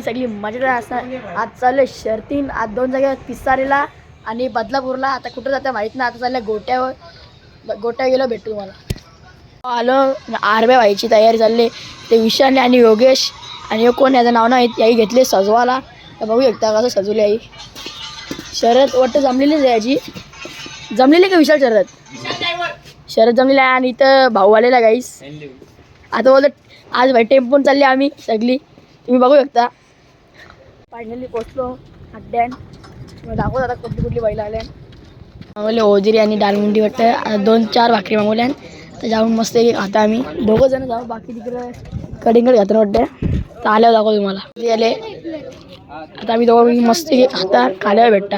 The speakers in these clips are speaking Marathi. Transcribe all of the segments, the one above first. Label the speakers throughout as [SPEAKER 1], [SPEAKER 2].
[SPEAKER 1] आणि सगळी मजा असणार. आज चालले शर्तीन. आज 2 जागेवर पिसारीला आणि बदलापूरला. आता कुठं जातं माहीत नाही. आता चाललं गोट्यावर गेलो भेटू तुम्हाला. आलो आरबे व्हायची तयारी चालली. ते विशाल आणि योगेश आणि कोण याचं नाव नाही याही घेतले सजवाला. तर बघू शकता कसं सजवली आई. शरद वाटतं जमलेलीच आहे याची. जमलेली का विशाल शरद जमलेली आहे. आणि इथं भाऊ आलेला गाईस. आता बोलत आज भाई टेम्पोन चालली आम्ही सगळी. तुम्ही बघू शकता. फायनली पोचलो अड्ड्यान. दाखवत आता कुठली बैल आल्या. मागवले ओजिरी आणि दालमुंडी वाटतं. 2-4 भाकरी मागवल्या. तर जाऊन मस्त आता आम्ही 2 जण जाऊ. बाकी तिकडे कडिंगड घातलं वाटतं. तर आल्यावर दाखव तुम्हाला. ते आले आता आम्ही 2 मस्त खाता खाल्यावर भेटता.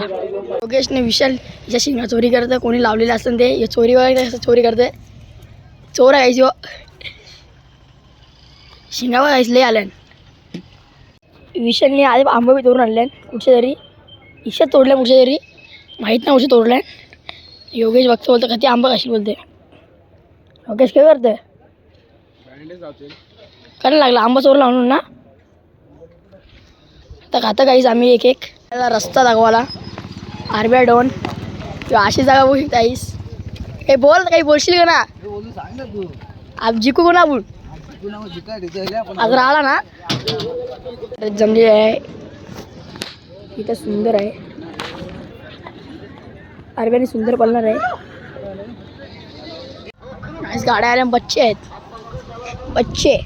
[SPEAKER 1] योगेशने विशाल याच्या शिंगा चोरी करतं. कोणी लावलेलं असतं ते हे चोरी वगैरे असं चोरी करते. चोर आहे जो शिंगावर गायसले आल्यान. विशालने आधी आंबा बी तोडून आणल्यान कुठच्या तरी. इशा तोडल्या कुठच्या तरी माहीत नाही कुठे तोडल्यान. योगेश बघतो बोलतो कधी आंबा कशी बोलते. योगेश काय करते करायला लागला आंबा चोरला म्हणून ना. आता खाता काहीच आम्ही एक रस्ता दाखवाला. आरबीआय डॉन किंवा अशी जागा बघू शकता आईस. काही बोल काही बोलशील का ना. आप जिकू को ना बोल अगर आला ना. जमली आहे इथं सुंदर आहे. आरबीआयने सुंदर पळणार आहे. गाड्या आल्या बच्चे आहेत बच्चे.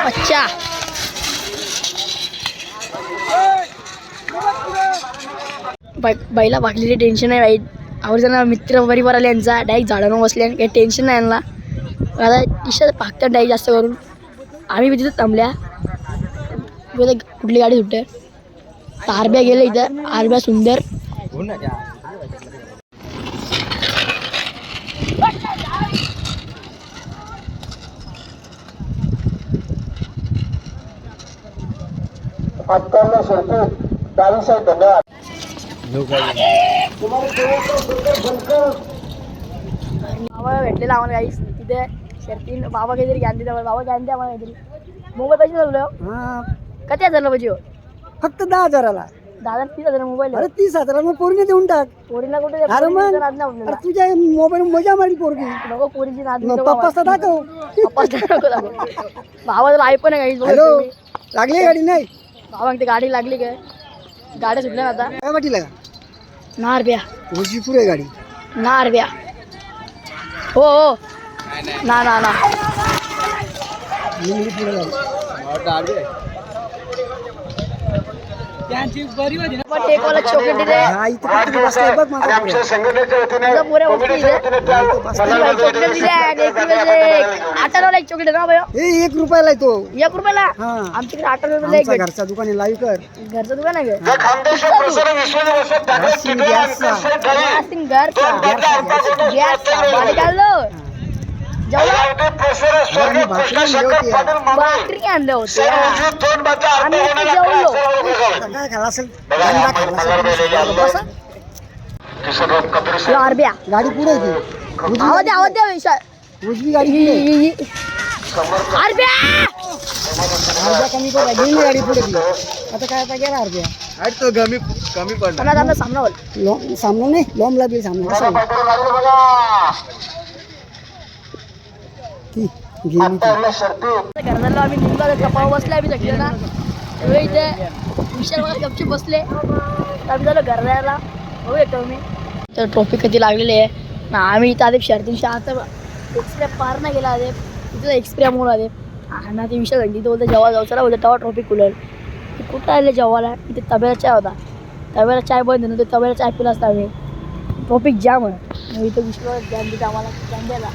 [SPEAKER 1] बच्चा बैला वाकलेली टेन्शन नाही बाई. आवडजना मित्र परिवार आले यांचा डायरेक्ट झाडांवर बसले. काही टेन्शन नाही यांना. आता इशा पाकतात डायरेक्ट जास्त करून. आम्ही बी तिथं थांबल्या. कुठली गाडी सुटते. आरब्या गेले इथं. आरब्या सुंदर धन्यवाद. बाबा भेटलेला आम्हाला काहीच तिथे शर्तीन. बाबा काहीतरी ज्ञान देते. बाबा ज्ञान द्या आम्हाला काहीतरी. मोबाईल पैसे झालं किती हजार पाहिजे.
[SPEAKER 2] फक्त 10,000ला.
[SPEAKER 1] 10,000 30,000 मोबाईल.
[SPEAKER 2] अरे 30,000 मग पोरीने देऊन टाक.
[SPEAKER 1] पोरीला कुठे
[SPEAKER 2] अरे मग तुझ्या मोबाईल मजा मारी पोरगी.
[SPEAKER 1] नको पोरीची नाद.
[SPEAKER 2] पप्पाचा दाखव.
[SPEAKER 1] भावाला आयफोन आहे काही.
[SPEAKER 2] हॅलो लागली गाडी नाही.
[SPEAKER 1] भावा ते गाडी लागली काय. गाड्या सुटल्या आता
[SPEAKER 2] काय वाटीला
[SPEAKER 1] ना आरब्या.
[SPEAKER 2] उजीपूर आहे गाडी
[SPEAKER 1] ना आरब्या. हो हो ना ना ना टेकवाला चॉकलेट दिले. पुऱ्या वस्तू दिल्या. चॉकलेट दिल्या. 8 रुपयाला एक चॉकलेट ना भैया.
[SPEAKER 2] 1 रुपयाला आहे तो.
[SPEAKER 1] 1 रुपयाला. आमच्याकडे 8 रुपयाला एक.
[SPEAKER 2] घरचा दुकान आहे. लाईव्ह कर.
[SPEAKER 1] घरचं दुकान आहे भाकरी आणलं होतं आम्ही जेवलो.
[SPEAKER 2] काय खाला असेल
[SPEAKER 1] आरब्या
[SPEAKER 2] गाडी पुढे
[SPEAKER 1] आवाज द्या विशाल.
[SPEAKER 2] उजवी गाडी
[SPEAKER 1] आरब्या
[SPEAKER 2] कमी पडला. गाडी पुढे आता काय आता गेला अर्ध्या
[SPEAKER 1] कमी पडला.
[SPEAKER 2] सामना नाही लॉमला बी सामना
[SPEAKER 1] घराला आम्ही निघलो. कपाळ बसले आम्ही सगळे ना. इथे विशाल मला गपचूप बसले. आम्ही झालो घर जायला. बघू येतो मी. तर ट्रॉफी कधी लागलेली आहे ना. आम्ही इथं आधी शर्तींशी आता एक्सप्रिया पार नाही गेला आधी. तिथं एक्सप्रिया मोड आधी ना. ते विशाल घंटी बोलते जेव्हा जाऊ चला बोलते तेव्हा ट्रॉफी खुलेल. ते कुठं आले जेव्हाला. इथे तब्याला चाय होता. तब्याला चाय बंद नव्हते. तब्याला चाय पिला असता आम्ही. ट्रॉफिक जाम आहे. इथं विश्वास ज्ञान देते आम्हाला ज्ञान द्यायला.